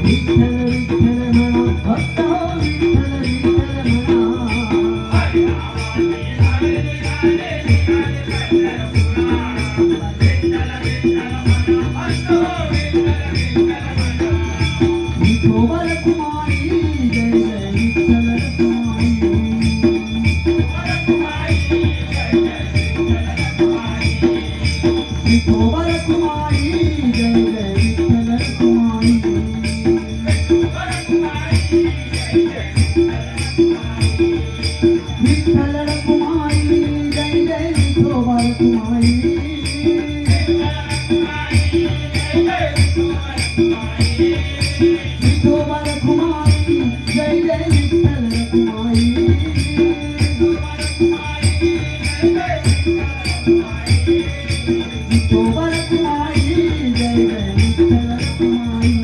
विठ्ठल विठ्ठल म्हणा भक्त विठ्ठल विठ्ठल म्हणा विठोबा रखुमाई जय जय विठ्ठल रखुमाई विठोबा रखुमाई जय जय विठ्ठल रखुमाई विठ्ठल रखुमाई जय जय विठोबा रखुमाई विठोबा रखुमाई जय जय विठ्ठल रखुमाई विठोबा रखुमाई जय जय विठ्ठल रखुमाई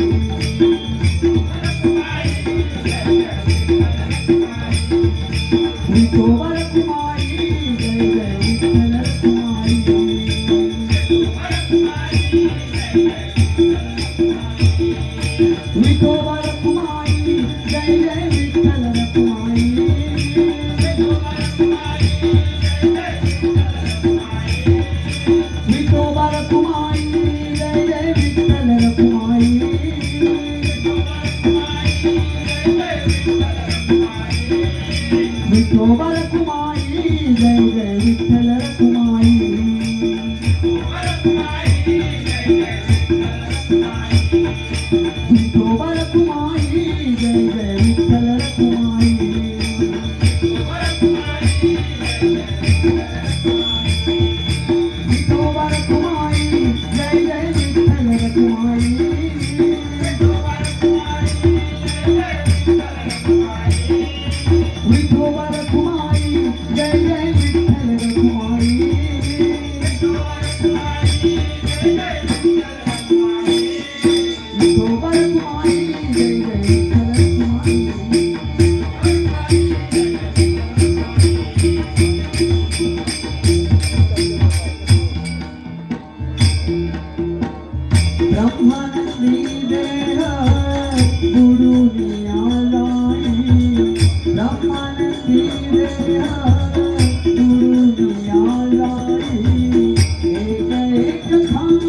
विठोबा रखुमाई जय जय विठ्ठल रखुमाई विठोबा रखुमाई जय जय विठ्ठल रखुमाई विठोबा रखुमाई जय जय विठ्ठल रखुमाई विठोबा रखुमाई जय जय विठ्ठल रखुमाई विठोबा रखुमाई जय जय विठ्ठल रखुमाई विठोबा रखुमाई जय जय विठ्ठल रखुमाई विठोबा रखुमाई जय जय विठ्ठल रखुमाई विठोबा रखुमाई जय जय विठ्ठल रखुमाई ब्रह्मानंदी देह गुरुनी आलाई ब्रह्मानंदी देह गुरुनी आलाई एक एक खांब